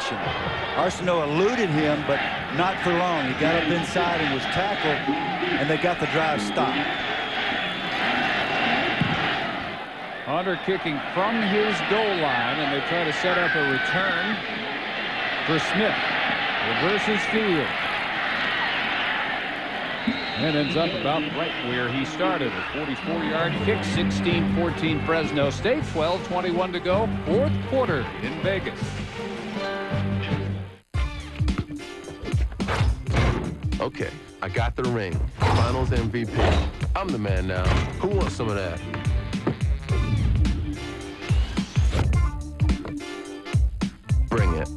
action. Arsenault eluded him, but not for long. He got up inside and was tackled, and they got the drive stopped. Hunter kicking from his goal line, and they try to set up a return for Smith. Reverses field. And ends up about right where he started. A 44-yard kick, 16-14 Fresno State, 12:21 to go, fourth quarter in Vegas. Okay, I got the ring. Finals MVP. I'm the man now. Who wants some of that? Bring it.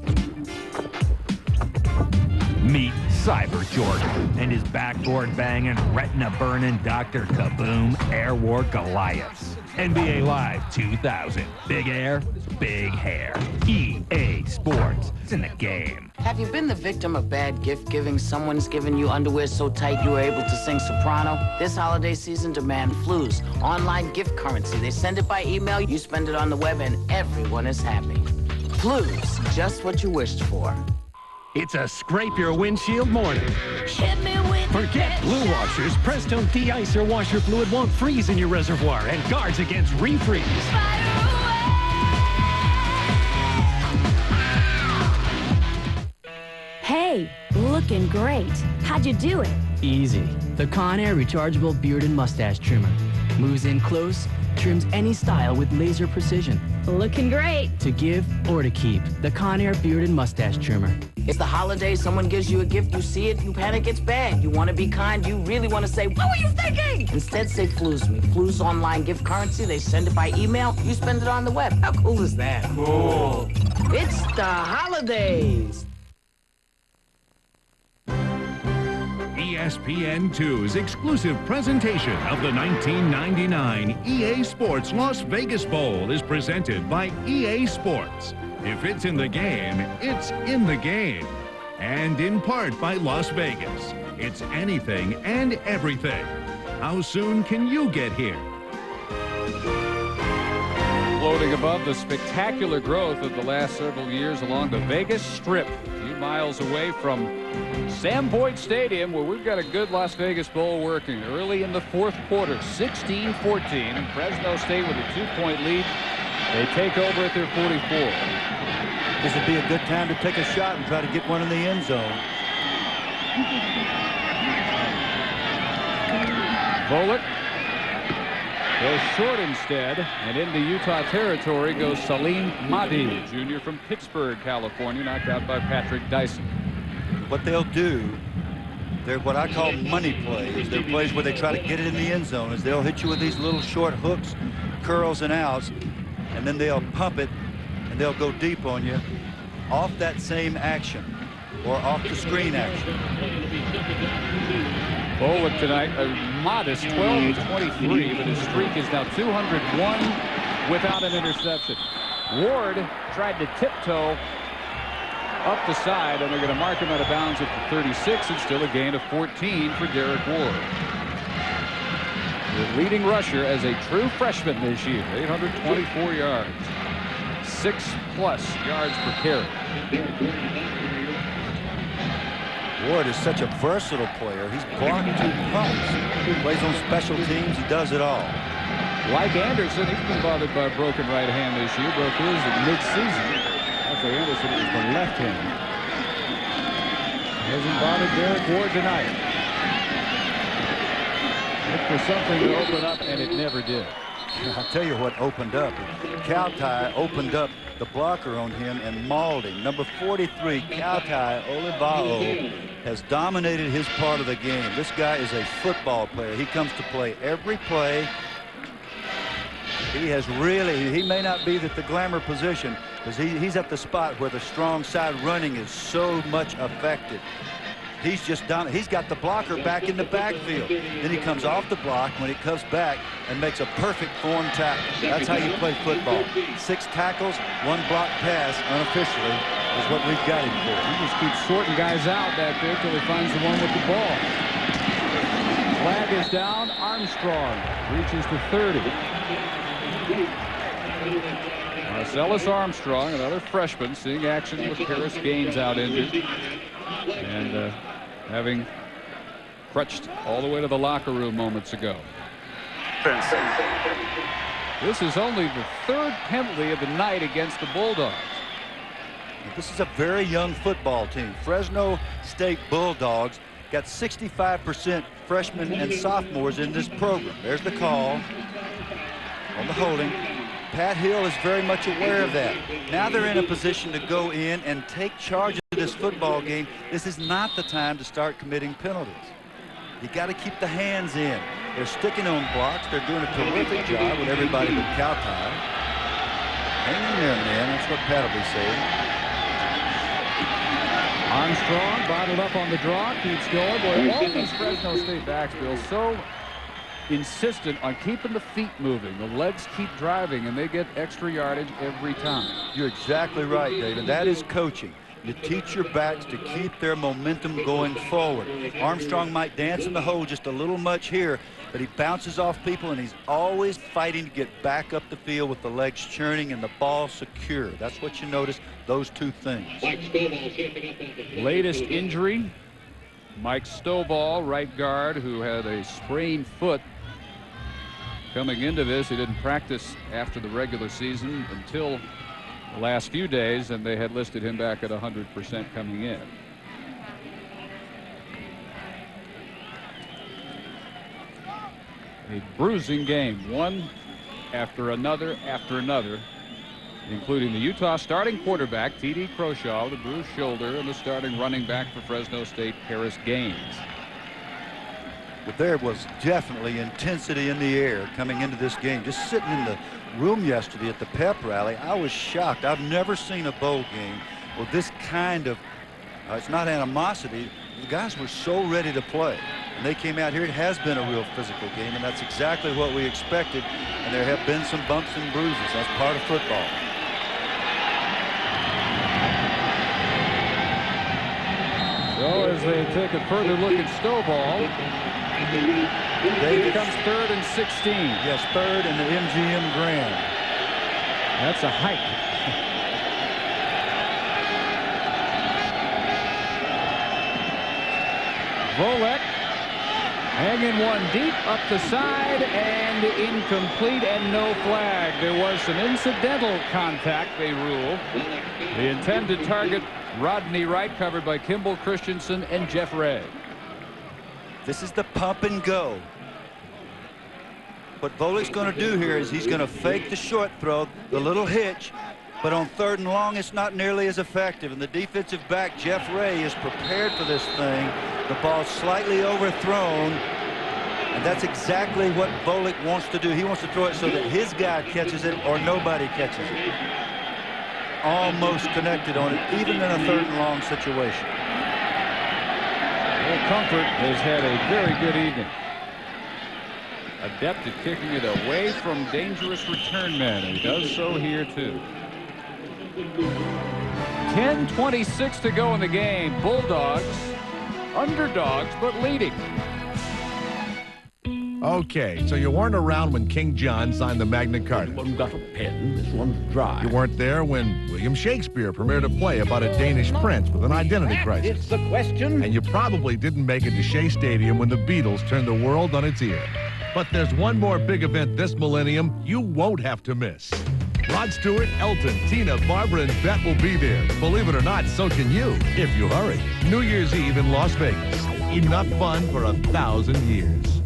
Meet Cyber Jordan and his backboard banging, retina burning Dr. Kaboom Air War Goliaths. NBA Live 2000. Big air, big hair. EA Sports. It's in the game. Have you been the victim of bad gift giving? Someone's given you underwear so tight you were able to sing soprano? This holiday season, demand Flues. Online gift currency. They send it by email, you spend it on the web, and everyone is happy. Flues, just what you wished for. It's a scrape your windshield morning. Forget blue washers. Prestone de-icer washer fluid won't freeze in your reservoir and guards against refreeze. Hey, looking great. How'd you do it? Easy. The Conair rechargeable beard and mustache trimmer. Moves in close, trims any style with laser precision. Looking great. To give or to keep. The Conair beard and mustache trimmer. It's the holidays, someone gives you a gift, you see it, you panic, it's bad. You want to be kind, you really want to say, what were you thinking? Instead, say Flues me. Flues online gift currency, they send it by email, you spend it on the web. How cool is that? Cool. It's the holidays. ESPN2's exclusive presentation of the 1999 EA Sports Las Vegas Bowl is presented by EA Sports. If it's in the game, it's in the game. And in part by Las Vegas. It's anything and everything. How soon can you get here? Floating above the spectacular growth of the last several years along the Vegas Strip, a few miles away from Sam Boyd Stadium, where we've got a good Las Vegas Bowl working early in the fourth quarter, 16-14, and Fresno State with a 2-point lead. They take over at their 44. This would be a good time to take a shot and try to get one in the end zone. Bullock goes short instead, and into Utah territory goes Salim Mahdi, junior from Pittsburgh, California, knocked out by Patrick Dyson. What they'll do, they're what I call money plays. They're plays where they try to get it in the end zone. Is they'll hit you with these little short hooks, curls, and outs, and then they'll pump it, and they'll go deep on you off that same action or off the screen action. Bullock tonight, a modest 12-23, but his streak is now 201 without an interception. Ward tried to tiptoe up the side, and they're going to mark him out of bounds at the 36, and still a gain of 14 for Derek Ward. The leading rusher as a true freshman this year, 824 yards. 6+ yards per carry. Ward is such a versatile player. He's blocked 2 punts. He plays on special teams. He does it all. Like Anderson, he's been bothered by a broken right hand this year. Broke his at mid-season. After Anderson, it was the left hand. Hasn't bothered Derek Ward tonight. Looked for something to open up, and it never did. I'll tell you what opened up. Kautai opened up the blocker on him and mauled him. Number 43, Kautai Olivao, has dominated his part of the game. This guy is a football player. He comes to play every play. He has really, he may not be at the glamour position because he's at the spot where the strong side running is so much affected. He's just done. He's got the blocker back in the backfield. Then he comes off the block when he comes back and makes a perfect form tackle. That's how you play football. 6 tackles, 1 block pass unofficially is what we've got him for. He just keeps sorting guys out back there till he finds the one with the ball. Flag is down. Armstrong reaches the 30. Marcellus Armstrong, another freshman, seeing action with Paris Gaines out injured. And having crutched all the way to the locker room moments ago. This is only the third penalty of the night against the Bulldogs. This is a very young football team. Fresno State Bulldogs got 65% freshmen and sophomores in this program. There's the call on the holding. Pat Hill is very much aware of that. Now they're in a position to go in and take charge of this football game. This is not the time to start committing penalties. You got to keep the hands in. They're sticking on blocks. They're doing a terrific job with everybody but Cowtie. Hang in there, man. That's what Pat will be saying. Armstrong bottled up on the draw, keeps going. Boy, all these Fresno State backs, Bill, so insistent on keeping the feet moving. The legs keep driving, and they get extra yardage every time. You're exactly right, David. That is coaching. You teach your backs to keep their momentum going forward. Armstrong might dance in the hole just a little much here, but he bounces off people, and he's always fighting to get back up the field with the legs churning and the ball secure. That's what you notice, those two things. Latest injury, Mike Stovall, right guard, who had a sprained foot. Coming into this, he didn't practice after the regular season until the last few days, and they had listed him back at 100% coming in. A bruising game, one after another, including the Utah starting quarterback, T.D. Croshaw, the bruised shoulder, and the starting running back for Fresno State, Paris Gaines. But there was definitely intensity in the air coming into this game. Just sitting in the room yesterday at the pep rally, I was shocked. I've never seen a bowl game with this kind of, it's not animosity. The guys were so ready to play. And they came out here. It has been a real physical game, and that's exactly what we expected. And there have been some bumps and bruises. That's part of football. So as they take a further look at Stovall, here comes 3rd and 16. Yes, 3rd and the MGM Grand. That's a hike. Volek hanging one deep up the side and incomplete and no flag. There was some incidental contact, they rule. The intended target, Rodney Wright, covered by Kimball Christensen and Jeff Ray. This is the pump and go. What Volek's going to do here is he's going to fake the short throw, the little hitch, but on 3rd and long, it's not nearly as effective. And the defensive back, Jeff Ray, is prepared for this thing. The ball's slightly overthrown, and that's exactly what Volek wants to do. He wants to throw it so that his guy catches it or nobody catches it. Almost connected on it, even in a 3rd and long situation. Well, Comfort has had a very good evening. Adept at kicking it away from dangerous return men, and he does so here too. 10:26 to go in the game. Bulldogs underdogs but leading. Okay, so you weren't around when King John signed the Magna Carta. This one got a pen, this one's dry. You weren't there when William Shakespeare premiered a play about a Danish prince with an identity crisis. It's the question. And you probably didn't make it to Shea Stadium when the Beatles turned the world on its ear. But there's one more big event this millennium you won't have to miss. Rod Stewart, Elton, Tina, Barbara, and Bet will be there. Believe it or not, so can you, if you hurry. New Year's Eve in Las Vegas. Enough fun for 1,000 years.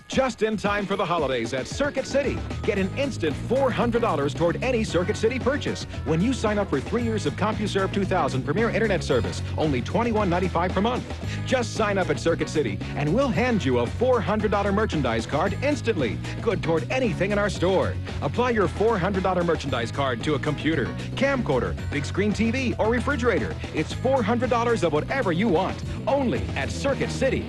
Just in time for the holidays at Circuit City. Get an instant $400 toward any Circuit City purchase when you sign up for 3 years of CompuServe 2000 Premier Internet Service, only $21.95 per month. Just sign up at Circuit City, and we'll hand you a $400 merchandise card instantly, good toward anything in our store. Apply your $400 merchandise card to a computer, camcorder, big screen TV, or refrigerator. It's $400 of whatever you want, only at Circuit City.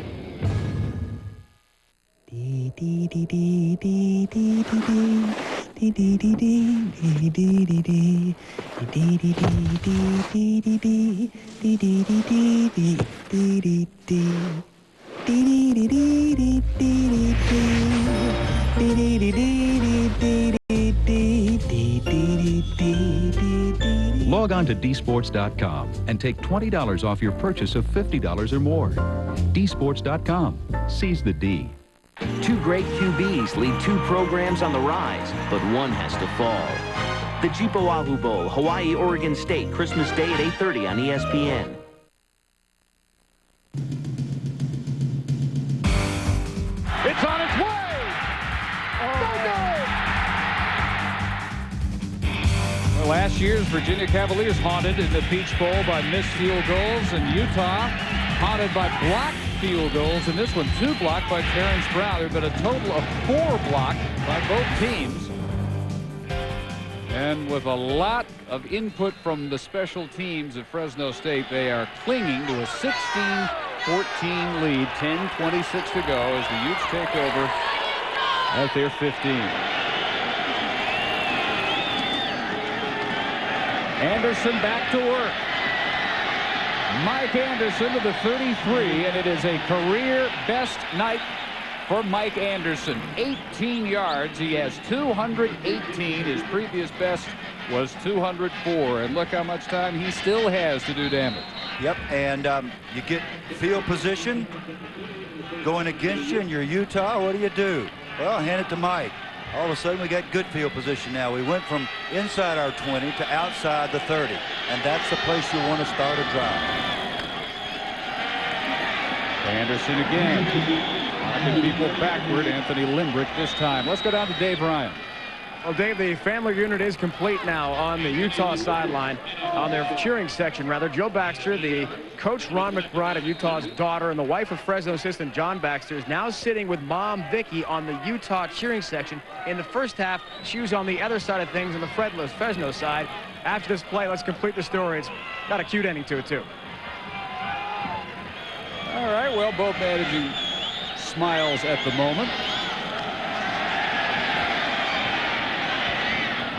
Log on to dsports.com and take $20 off your purchase of $50 or more. dsports.com. Seize the D. Two great QBs lead two programs on the rise, but one has to fall. The Jeep Oahu Bowl, Hawaii, Oregon State, Christmas Day at 8:30 on ESPN. It's on its way! Well, last year's Virginia Cavaliers haunted in the Peach Bowl by missed field goals, and Utah haunted by blocked field goals. And this one, 2 blocked by Terrence Brown. There have been a total of 4 blocked by both teams. And with a lot of input from the special teams at Fresno State, they are clinging to a 16-14 lead, 10:26 to go as the Utes take over at their 15. Anderson back to work. Mike Anderson to the 33, and it is a career best night for Mike Anderson. 18 yards. He has 218. His previous best was 204. And look how much time he still has to do damage. Yep, and you get field position going against you, and you're Utah. What do? Well, hand it to Mike. All of a sudden, we got good field position now. We went from inside our 20 to outside the 30, and that's the place you want to start a drive. Anderson again. Knocking people backward. Anthony Limbrick this time. Let's go down to Dave Ryan. Well, Dave, the family unit is complete now on the Utah sideline, on their cheering section, rather. Joe Baxter, the coach Ron McBride of Utah's daughter, and the wife of Fresno assistant John Baxter is now sitting with mom Vicky on the Utah cheering section. In the first half, she was on the other side of things on the Fresno side. After this play, let's complete the story. It's got a cute ending to it, too. All right, well, both managing smiles at the moment.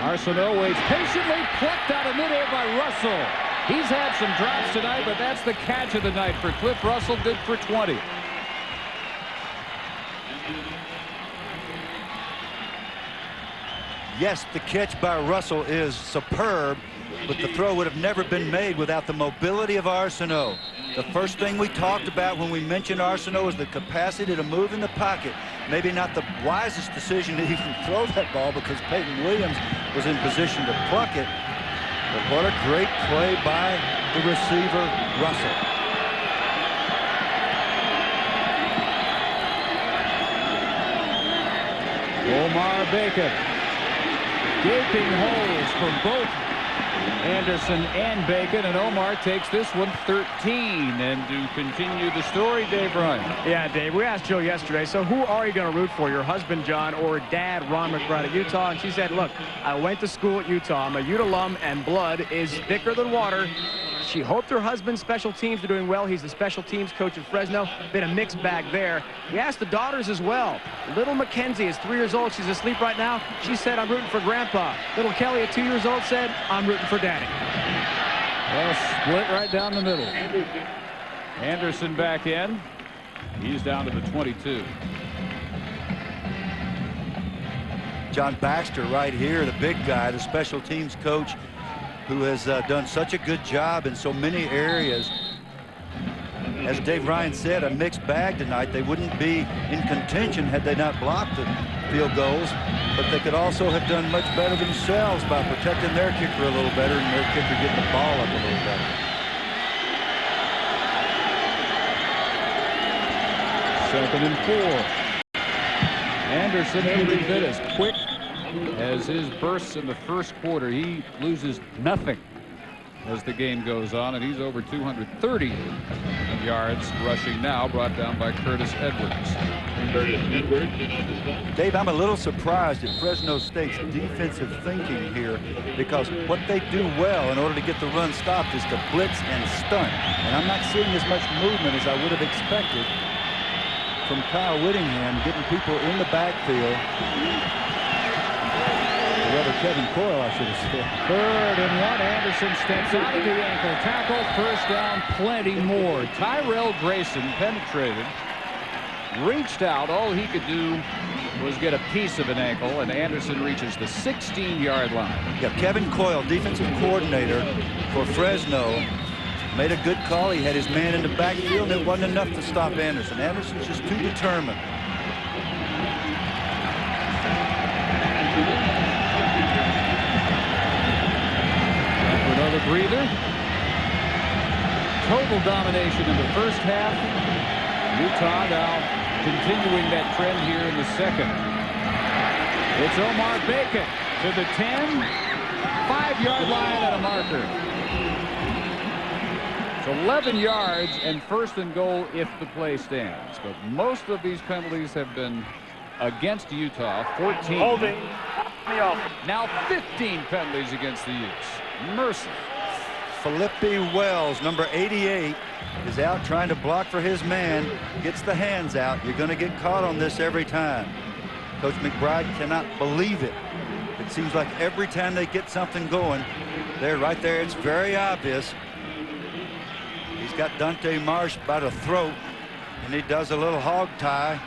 Arsenault waits patiently, plucked out of midair by Russell. He's had some drops tonight, but that's the catch of the night for Cliff Russell, good for 20. Yes, the catch by Russell is superb, but the throw would have never been made without the mobility of Arsenault. The first thing we talked about when we mentioned Arsenault was the capacity to move in the pocket. Maybe not the wisest decision to even throw that ball because Peyton Williams was in position to pluck it. But what a great play by the receiver, Russell. Omar Bacon. Gaping holes for both Anderson and Bacon, and Omar takes this one 13. And to continue the story, Dave Ryan. Yeah, Dave, we asked Jill yesterday, so who are you going to root for, your husband John or dad Ron McBride at Utah? And she said, look, I went to school at Utah. I'm a Ute alum, and blood is thicker than water. She hoped her husband's special teams are doing well. He's the special teams coach at Fresno. Been a mixed bag there. We asked the daughters as well. Little Mackenzie is 3 years old. She's asleep right now. She said, I'm rooting for Grandpa. Little Kelly at 2 years old said, I'm rooting for Daddy. Well, split right down the middle. Anderson back in. He's down to the 22. John Baxter right here, the big guy, the special teams coach, who has done such a good job in so many areas. As Dave Ryan said, a mixed bag tonight. They wouldn't be in contention had they not blocked the field goals, but they could also have done much better themselves by protecting their kicker a little better and their kicker getting the ball up a little better. Second and 4. Anderson every bit as quick as his bursts in the first quarter. He loses nothing as the game goes on, and he's over 230 yards rushing now, brought down by Curtis Edwards. Dave, I'm a little surprised at Fresno State's defensive thinking here, because what they do well in order to get the run stopped is to blitz and stunt. And I'm not seeing as much movement as I would have expected from Kyle Whittingham, getting people in the backfield. Rather Kevin Coyle, I should have said. 3rd and 1. Anderson steps out of the ankle tackle. First down, plenty more. Tyrell Grayson penetrated reached out. All he could do was get a piece of an ankle, and Anderson reaches the 16-yard line. Yeah, Kevin Coyle, defensive coordinator for Fresno, made a good call. He had his man in the backfield, and it wasn't enough to stop Anderson. Anderson's just too determined. Another breather. Total domination in the first half. Utah now continuing that trend here in the second. It's Omar Bacon to the 10. 5-yard line and a marker. It's 11 yards and first and goal if the play stands. But most of these penalties have been against Utah. 14. Holding. Now 15 penalties against the Utes. Mercy. Felipe Wells, number 88, is out trying to block for his man. Gets the hands out. You're going to get caught on this every time. Coach McBride cannot believe it. It seems like every time they get something going, they're right there. It's very obvious. He's got Dante Marsh by the throat, and he does a little hog tie.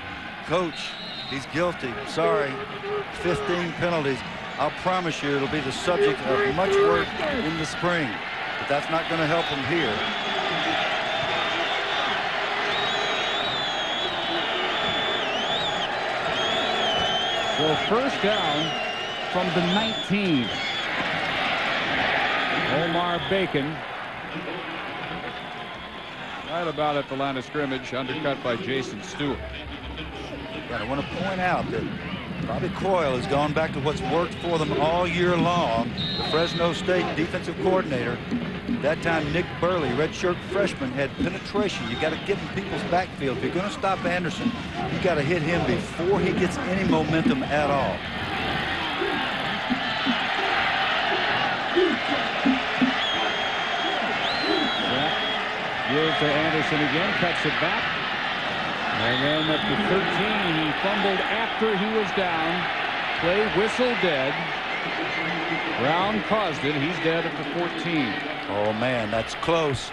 Coach, he's guilty. Sorry. 15 penalties. I'll promise you it'll be the subject of much work in the spring. But that's not going to help him here. So first down from the 19. Omar Bacon right about at the line of scrimmage, undercut by Jason Stewart. I want to point out that Bobby Coyle has gone back to what's worked for them all year long. The Fresno State defensive coordinator. That time Nick Burley, redshirt freshman, had penetration. You got to get in people's backfield. If you're going to stop Anderson, you got to hit him before he gets any momentum at all. Gives to Anderson again, cuts it back. And then at the 13, he fumbled after he was down. Play whistle dead. Brown caused it. He's dead at the 14. Oh, man, that's close.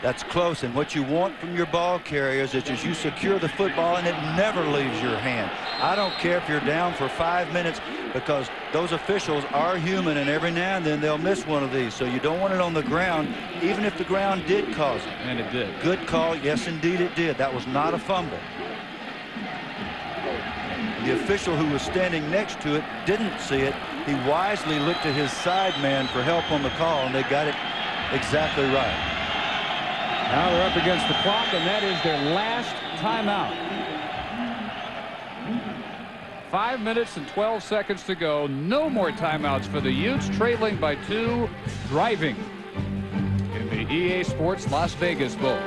That's close. And what you want from your ball carriers is you secure the football and it never leaves your hand. I don't care if you're down for 5 minutes, because those officials are human, and every now and then they'll miss one of these. So you don't want it on the ground, even if the ground did cause it. And it did. Good call. Yes, indeed it did. That was not a fumble. The official who was standing next to it didn't see it. He wisely looked at his side man for help on the call, and they got it exactly right. Now they're up against the clock, and that is their last timeout. 5 minutes and 12 seconds to go. No more timeouts for the Utes, trailing by 2, driving in the EA Sports Las Vegas Bowl.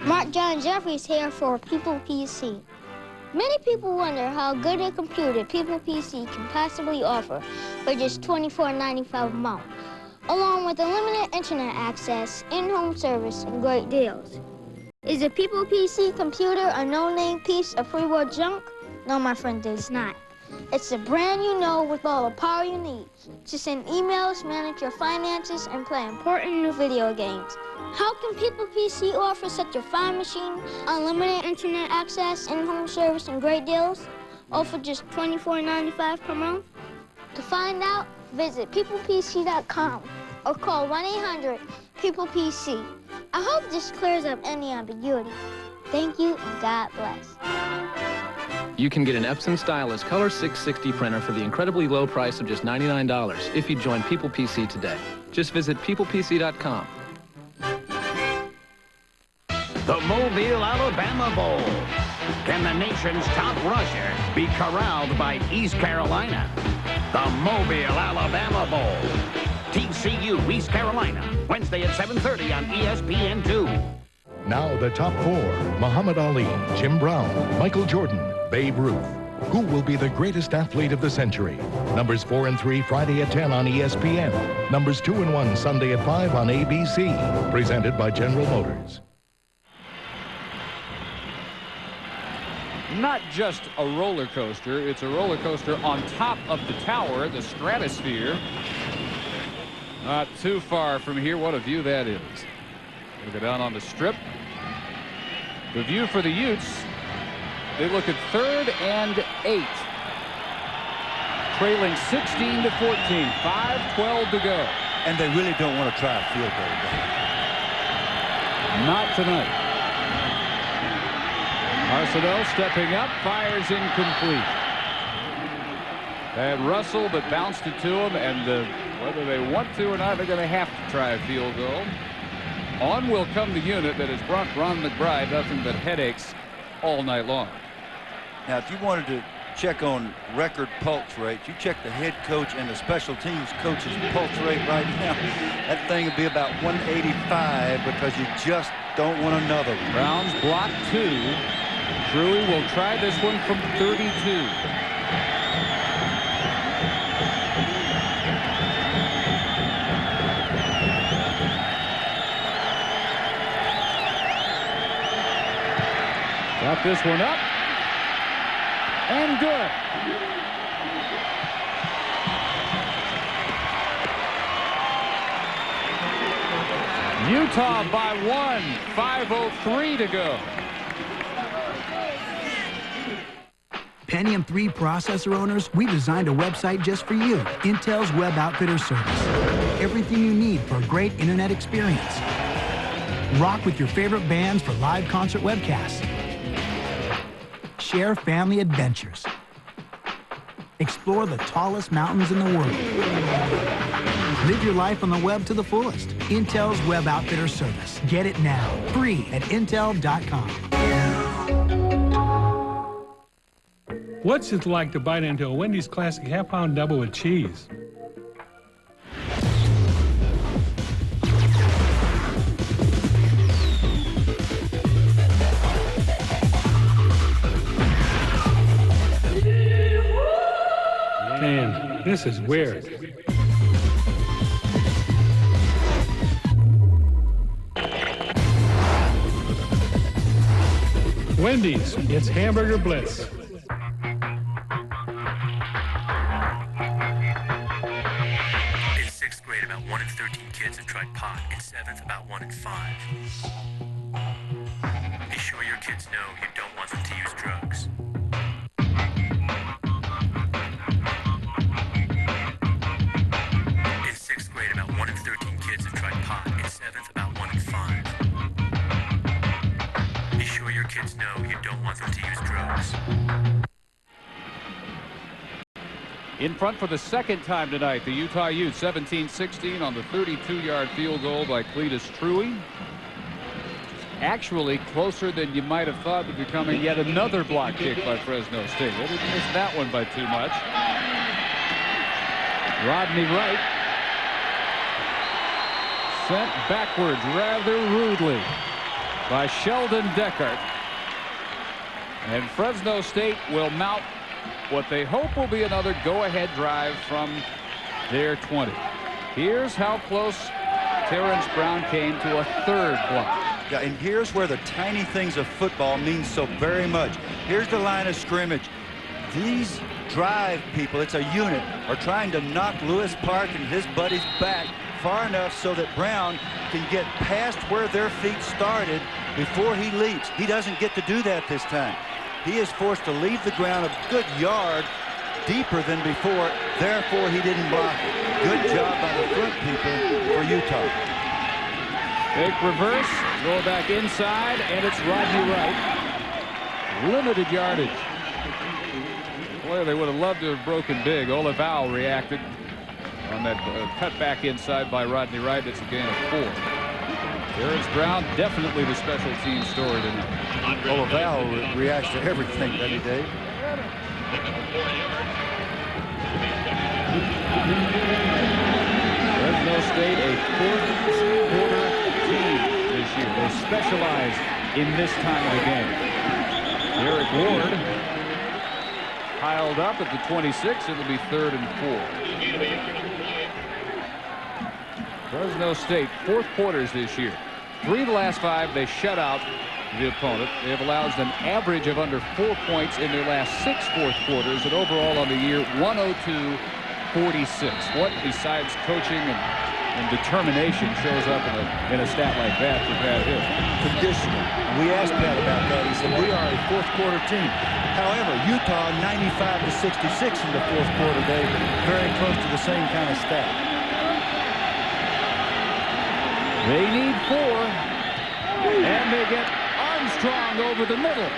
Mark John Jeffries here for People PC. Many people wonder how good a computer People PC can possibly offer for just $24.95 a month, along with unlimited internet access, in-home service, and great deals. Is a People PC computer a no-name piece of free world junk? No, my friend, it is not. It's a brand you know with all the power you need to send emails, manage your finances, and play important new video games. How can People PC offer such a fine machine, unlimited internet access, in-home service, and great deals, all for just $24.95 per month? To find out, visit peoplepc.com or call 1-800-PEOPLE-PC. I hope this clears up any ambiguity. Thank you, and God bless. You can get an Epson Stylus Color 660 printer for the incredibly low price of just $99 if you join People PC today. Just visit peoplepc.com. The Mobile, Alabama Bowl. Can the nation's top rusher be corralled by East Carolina? The Mobile, Alabama Bowl. TCU, East Carolina, Wednesday at 7:30 on ESPN2. Now the top 4, Muhammad Ali, Jim Brown, Michael Jordan, Babe Ruth. Who will be the greatest athlete of the century? Numbers 4 and 3, Friday at 10 on ESPN. Numbers 2 and 1, Sunday at 5 on ABC. Presented by General Motors. Not just a roller coaster, it's a roller coaster on top of the tower, the stratosphere. Not too far from here. What a view that is. They go down on the strip. The view for the Utes. They look at 3rd and 8. Trailing 16 to 14. 5:12 to go. And they really don't want to try a field goal. Not tonight. Arsenault stepping up, fires incomplete. They had Russell, but bounced it to him, and whether they want to or not, they're going to have to try a field goal. On will come the unit that has brought Ron McBride nothing but headaches all night long. Now, if you wanted to check on record pulse rate, you check the head coach and the special teams coach's pulse rate right now. That thing would be about 185 because you just don't want another one. Browns block 2. Drury will try this one from 32. Got this one up. And good. Utah by 1. 5:03 to go. Pentium 3 processor owners, we designed a website just for you. Intel's Web Outfitter service. Everything you need for a great internet experience. Rock with your favorite bands for live concert webcasts. Share family adventures. Explore the tallest mountains in the world. Live your life on the web to the fullest. Intel's Web Outfitter service. Get it now. Free at Intel.com. What's it like to bite into a Wendy's Classic half-pound double with cheese? Man, this is weird. Wendy's, it's Hamburger Blitz. In 6th grade, about 1 in 13 kids have tried pot. In 7th, about 1 in 5. Be sure your kids know you don't want them to use drugs. In 6th grade, about 1 in 13 kids have tried pot. In 7th, about 1 in 5. Be sure your kids know you don't want them to use drugs. In front for the second time tonight, the Utah Utes, 17-16 on the 32-yard field goal by Cletus Truey. Actually closer than you might have thought to becoming yet another block kick by Fresno State. They didn't miss that one by too much. Rodney Wright sent backwards rather rudely by Sheldon Deckard. And Fresno State will mount what they hope will be another go-ahead drive from their 20. Here's how close Terrence Brown came to a third block. Yeah, and here's where the tiny things of football mean so very much. Here's the line of scrimmage. These drive people, it's a unit, are trying to knock Lewis Park and his buddies back far enough so that Brown can get past where their feet started before he leaps. He doesn't get to do that this time. He is forced to leave the ground a good yard deeper than before. Therefore, he didn't block it. Good job by the front people for Utah. Fake reverse, throw back inside, and it's Rodney Wright. Limited yardage. Boy, they would have loved to have broken big. Olivao reacted on that cut back inside by Rodney Wright. It's a gain of 4. Terrence Brown, definitely the special team story tonight. Olivao reacts to everything, doesn't he, Dave? Fresno State, a fourth-quarter team this year. They specialize in this time of the game. Derek Ward piled up at the 26. It'll be 3rd and 4. Fresno State, 4th quarters this year. 3 of the last 5, they shut out the opponent. They have allowed an average of under 4 points in their last 6 fourth quarters, and overall on the year, 102-46. What, besides coaching and and determination shows up in a stat like that for Pat Hill. Conditioning. We asked Pat about that. He said, we are a fourth quarter team. However, Utah 95 to 66 in the fourth quarter day, very close to the same kind of stat. They need 4, and they get Armstrong over the middle.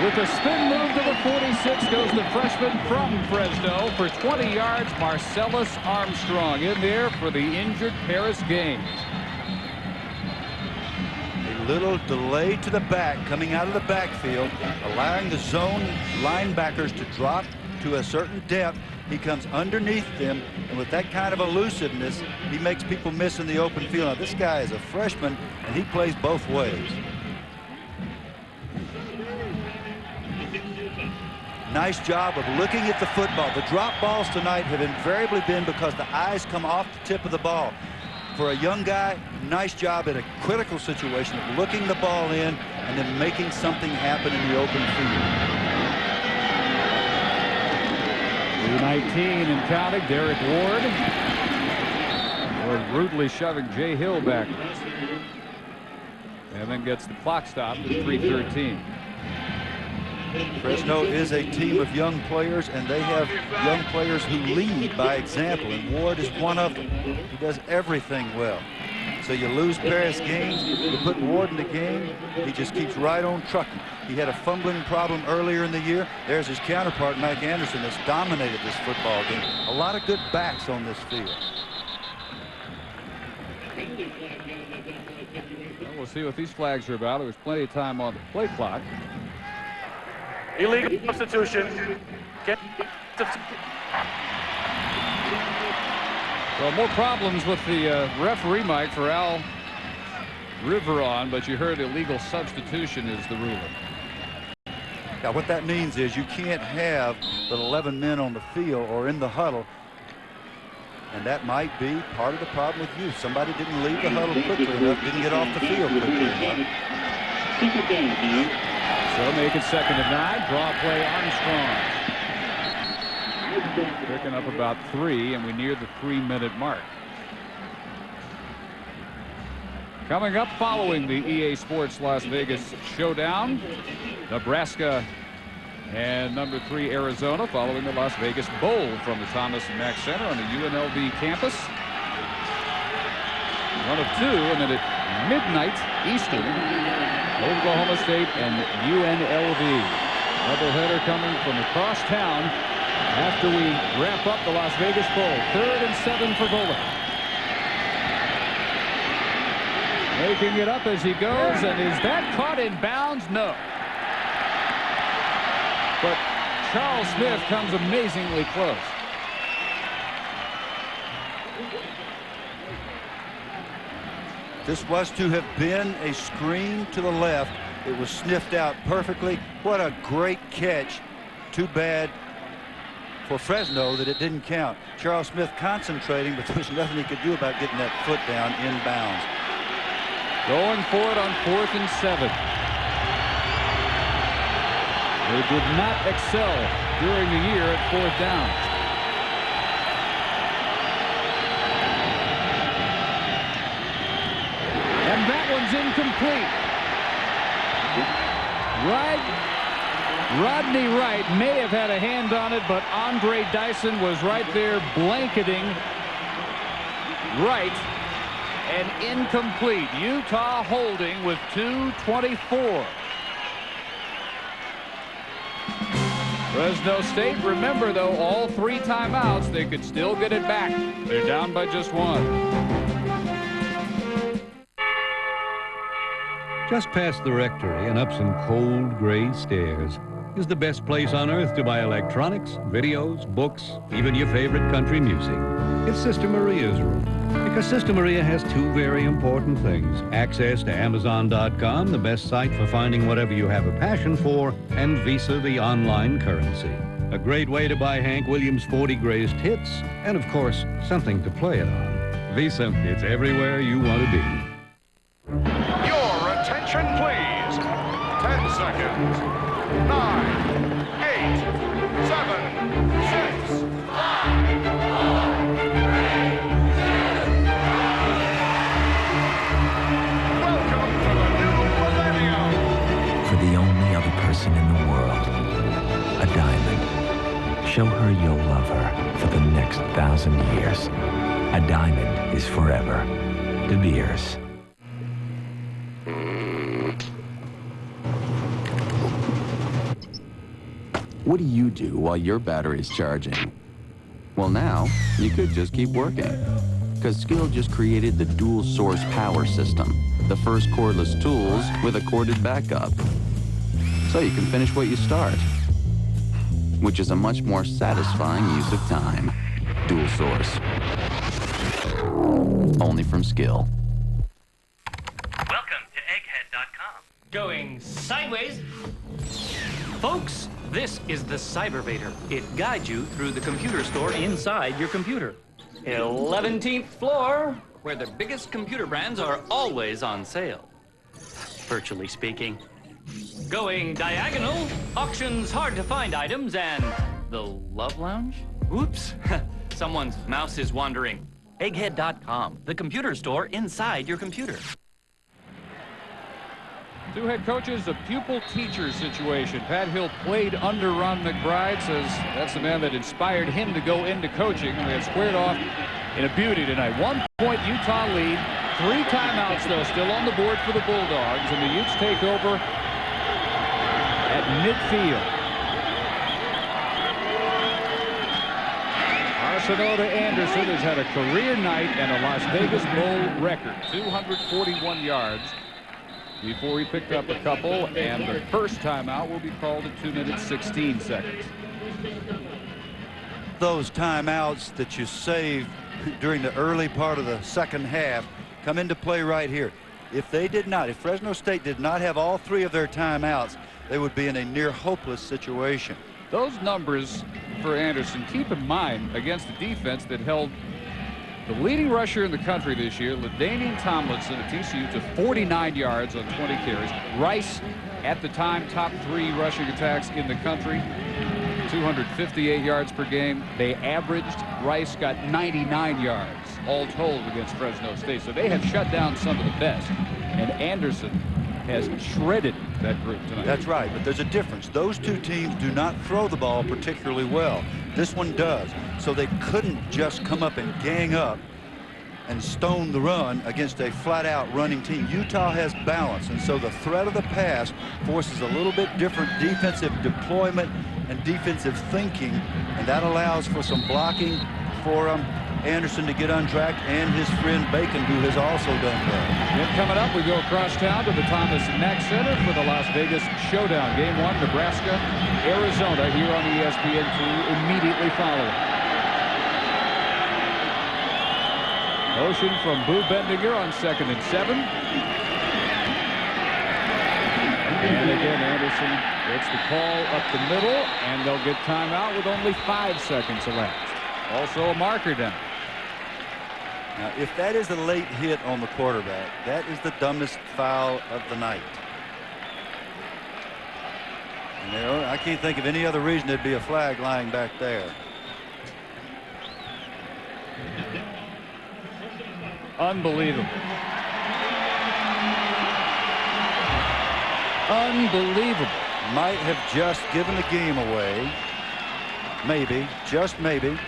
With a spin move to the 46 goes the freshman from Fresno for 20 yards. Marcellus Armstrong in there for the injured Paris Gaines. A little delay to the back coming out of the backfield, allowing the zone linebackers to drop to a certain depth. He comes underneath them, and with that kind of elusiveness, he makes people miss in the open field. Now, this guy is a freshman, and he plays both ways. Nice job of looking at the football. The drop balls tonight have invariably been because the eyes come off the tip of the ball. For a young guy, nice job at a critical situation of looking the ball in and then making something happen in the open field. 2:19 and counting. Derek Ward brutally shoving Jay Hill backwards. And then gets the clock stopped at 3:13. Fresno is a team of young players, and they have young players who lead by example, and Ward is one of them. He does everything well. So you lose Paris Gaines, you put Ward in the game, he just keeps right on trucking. He had a fumbling problem earlier in the year. There's his counterpart, Mike Anderson, that's dominated this football game. A lot of good backs on this field. Well, we'll see what these flags are about. There was plenty of time on the play clock. Illegal substitution. Well, more problems with the referee, Mike, for Al Riveron, but you heard illegal substitution is the ruling. Now, what that means is you can't have but 11 men on the field or in the huddle, and that might be part of the problem with you. Somebody didn't leave the huddle quickly enough, didn't get off the field quickly enough. So make it 2nd and 9. Draw play Armstrong. Picking up about 3, and we near the 3-minute mark. Coming up following the EA Sports Las Vegas showdown, Nebraska and number 3 Arizona following the Las Vegas Bowl from the Thomas and Mack Center on the UNLV campus. 1 of 2, and then at midnight Eastern, Oklahoma State and UNLV. Doubleheader coming from across town after we wrap up the Las Vegas Bowl. 3rd and 7 for Bowling. Making it up as he goes, and is that caught in bounds? No. But Charles Smith comes amazingly close. This was to have been a screen to the left. It was sniffed out perfectly. What a great catch. Too bad for Fresno that it didn't count. Charles Smith concentrating, but there was nothing he could do about getting that foot down inbounds. Going for it on 4th and 7. They did not excel during the year at 4th down. And that one's incomplete. Rodney Wright may have had a hand on it, but Andre Dyson was right there blanketing Wright, and incomplete. Utah holding with 2:24. Fresno State, remember though, all 3 timeouts, they could still get it back. They're down by just 1. Just past the rectory and up some cold gray stairs is the best place on earth to buy electronics, videos, books, even your favorite country music. It's Sister Maria's room. Because Sister Maria has 2 very important things: access to Amazon.com, the best site for finding whatever you have a passion for, and Visa, the online currency. A great way to buy Hank Williams' 40 greatest hits, and of course, something to play it on. Visa, it's everywhere you want to be. Your attention, please. 10 seconds. 9, 8, 7, 6, 5, 4, 3, you'll love her for the next 1,000 years. A diamond is forever. De Beers. What do you do while your battery's charging? Well, now, you could just keep working. Because Skill just created the dual source power system, the first cordless tools with a corded backup. So you can finish what you start, which is a much more satisfying use of time. Dual source. Only from Skill. Welcome to egghead.com. Going sideways. Folks, this is the Cybervator. It guides you through the computer store inside your computer. 11th floor, where the biggest computer brands are always on sale. Virtually speaking. Going diagonal, auctions hard to find items, and the Love Lounge? Oops, someone's mouse is wandering. Egghead.com, the computer store inside your computer. Two head coaches, a pupil-teacher situation. Pat Hill played under Ron McBride, says that's the man that inspired him to go into coaching. And they had squared off in a beauty tonight. 1 point Utah lead. 3 timeouts, though, still on the board for the Bulldogs. And the Utes take over at midfield. Arsenault to Anderson has had a career night and a Las Vegas Bowl record. 241 yards. Before he picked up a couple, and the first timeout will be called at 2 minutes 16 seconds. Those timeouts that you save during the early part of the second half come into play right here. If Fresno State did not have all 3 of their timeouts, they would be in a near hopeless situation. Those numbers for Anderson, keep in mind against the defense that held the leading rusher in the country this year, LaDainian Tomlinson at TCU, to 49 yards on 20 carries. Rice, at the time, top 3 rushing attacks in the country, 258 yards per game. They averaged. Rice got 99 yards, all told, against Fresno State. So they have shut down some of the best. And Anderson has shredded that group tonight. That's right, but there's a difference. Those 2 teams do not throw the ball particularly well. This one does. So they couldn't just come up and gang up and stone the run against a flat-out running team. Utah has balance, and so the threat of the pass forces a little bit different defensive deployment and defensive thinking, and that allows for some blocking for Anderson to get untracked, and his friend Bacon, who has also done well. Then coming up, we go across town to the Thomas Mack Center for the Las Vegas Showdown. Game 1, Nebraska, Arizona, here on ESPN2 immediately following. Motion from Boo Bendinger on 2nd and 7. And again, Anderson gets the call up the middle, and they'll get timeout with only 5 seconds elapsed. Also a marker down. Now, if that is a late hit on the quarterback, that is the dumbest foul of the night. And I can't think of any other reason there'd be a flag lying back there. Unbelievable. Unbelievable. Might have just given the game away. Maybe, just maybe.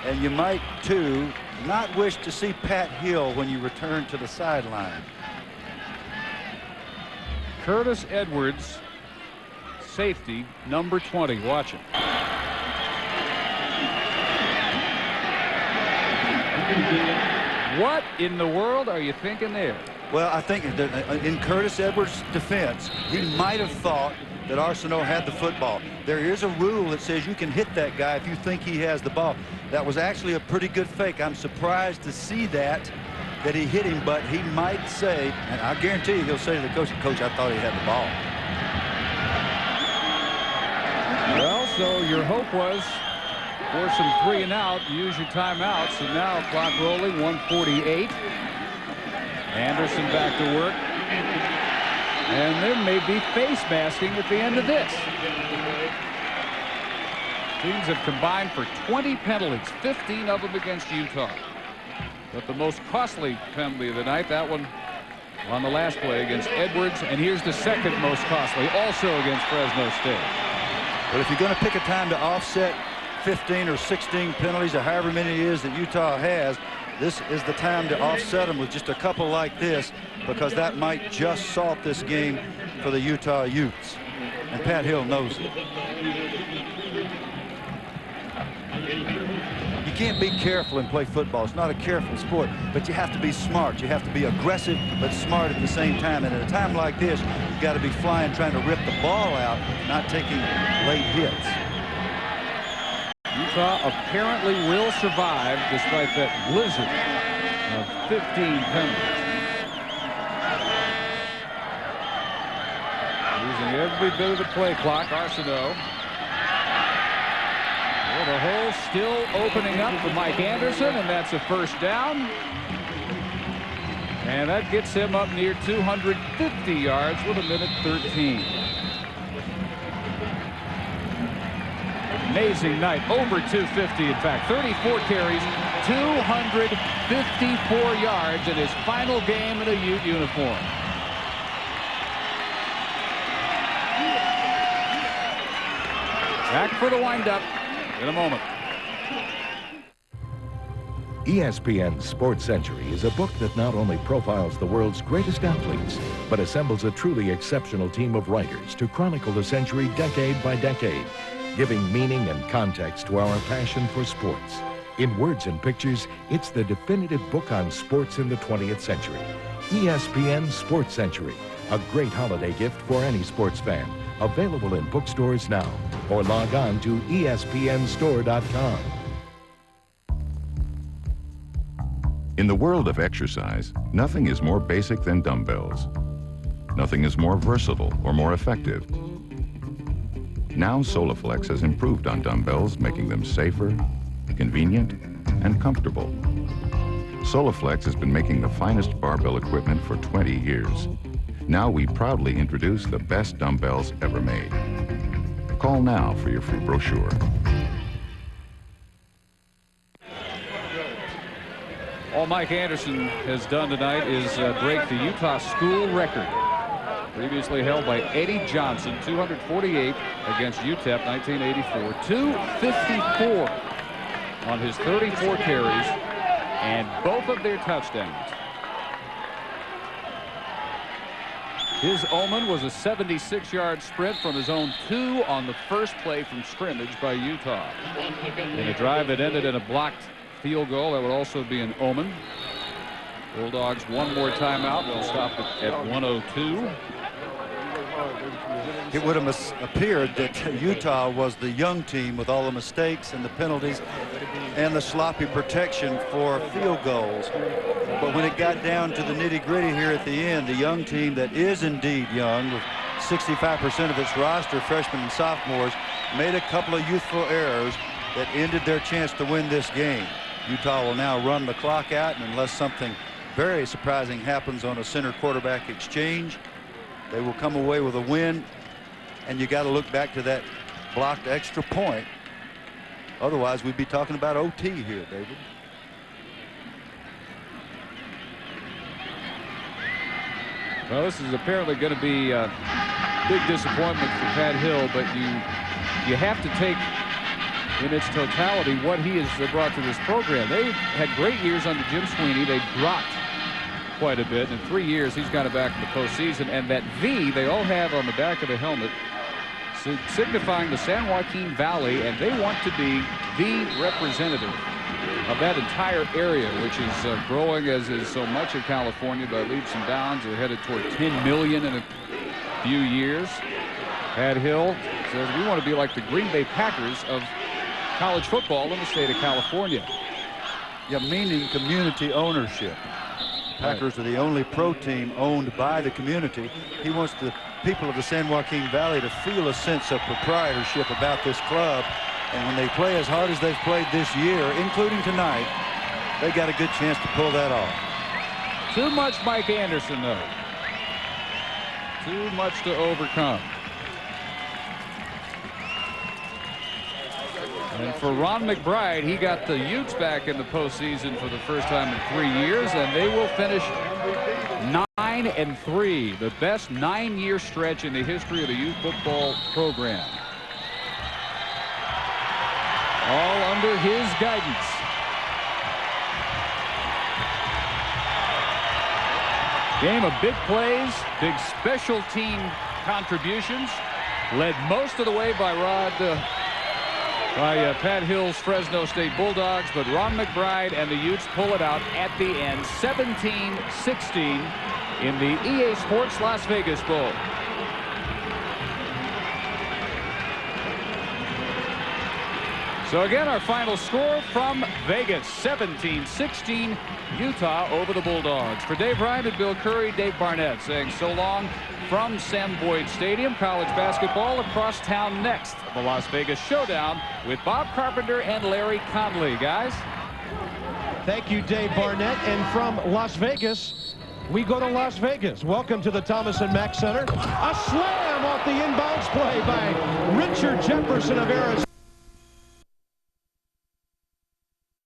And you might, too, not wish to see Pat Hill when you return to the sideline. Curtis Edwards, safety, number 20. Watch it. What in the world are you thinking there? Well, I think in Curtis Edwards' defense, he might have thought that Arsenault had the football. There is a rule that says you can hit that guy if you think he has the ball. That was actually a pretty good fake. I'm surprised to see that he hit him, but he might say, and I guarantee you he'll say to the coach, "Coach, I thought he had the ball." Well, so your hope was for some 3 and out, use your timeouts, and now clock rolling, 1:48. Anderson back to work. And there may be face masking at the end of this. Teams have combined for 20 penalties, 15 of them against Utah. But the most costly penalty of the night, that one on the last play against Edwards. And here's the second most costly, also against Fresno State. But if you're going to pick a time to offset 15 or 16 penalties or however many it is that Utah has, this is the time to offset them with just a couple like this, because that might just salt this game for the Utah Utes. And Pat Hill knows it. You can't be careful and play football. It's not a careful sport, but you have to be smart. You have to be aggressive but smart at the same time. And at a time like this, you've got to be flying, trying to rip the ball out, not taking late hits. Utah apparently will survive despite that blizzard of 15 penalties. Using every bit of the play clock, Arsenault. Well, the hole still opening up for Mike Anderson, and that's a first down. And that gets him up near 250 yards with 1:13. Amazing night, over 250 in fact. 34 carries, 254 yards in his final game in a Ute uniform. Back for the windup in a moment. ESPN's Sports Century is a book that not only profiles the world's greatest athletes, but assembles a truly exceptional team of writers to chronicle the century decade by decade, giving meaning and context to our passion for sports. In words and pictures, it's the definitive book on sports in the 20th century. ESPN Sports Century, a great holiday gift for any sports fan. Available in bookstores now, or log on to espnstore.com. In the world of exercise, nothing is more basic than dumbbells. Nothing is more versatile or more effective. Now Soliflex has improved on dumbbells, making them safer, convenient, and comfortable. Soliflex has been making the finest barbell equipment for 20 years. Now we proudly introduce the best dumbbells ever made. Call now for your free brochure. All Mike Anderson has done tonight is break the Utah school record, previously held by Eddie Johnson, 248 against UTEP 1984, 254 on his 34 carries and both of their touchdowns. His omen was a 76-yard sprint from his own 2 on the first play from scrimmage by Utah. In a drive that ended in a blocked field goal, that would also be an omen. Bulldogs one more timeout. They'll stop at 1:02. It would have appeared that Utah was the young team with all the mistakes and the penalties and the sloppy protection for field goals. But when it got down to the nitty-gritty here at the end, the young team that is indeed young, with 65% of its roster freshmen and sophomores, made a couple of youthful errors that ended their chance to win this game. Utah will now run the clock out, and unless something very surprising happens on a center quarterback exchange, they will come away with a win. And you got to look back to that blocked extra point. Otherwise, we'd be talking about OT here, David. Well, this is apparently going to be a big disappointment for Pat Hill, but you have to take in its totality what he has brought to this program. They had great years under Jim Sweeney. They dropped quite a bit. In 3 years, he's got it back in the postseason. And that V they all have on the back of the helmet, signifying the San Joaquin Valley, and they want to be the representative of that entire area, which is growing, as is so much of California, by leaps and bounds. They're headed toward 10 million in a few years. Pat Hill says we want to be like the Green Bay Packers of college football in the state of California. Yeah, meaning community ownership. Packers are the only pro team owned by the community. He wants the people of the San Joaquin Valley to feel a sense of proprietorship about this club. And when they play as hard as they've played this year, including tonight, they got a good chance to pull that off. Too much Mike Anderson, though. Too much to overcome. And for Ron McBride, he got the Utes back in the postseason for the first time in 3 years, and they will finish 9-3, the best 9-year stretch in the history of the youth football program. all under his guidance. Game of big plays, big special team contributions, led most of the way by Pat Hill's Fresno State Bulldogs, but Ron McBride and the Utes pull it out at the end, 17-16 in the EA Sports Las Vegas Bowl. So again, our final score from Vegas, 17-16, Utah over the Bulldogs. For Dave Ryan and Bill Curry, Dave Barnett saying so long from Sam Boyd Stadium. College basketball across town next. The Las Vegas Showdown with Bob Carpenter and Larry Conley. Guys. Thank you, Dave Barnett. And from Las Vegas, we go to Las Vegas. Welcome to the Thomas and Mack Center. A slam off the inbounds play by Richard Jefferson of Arizona.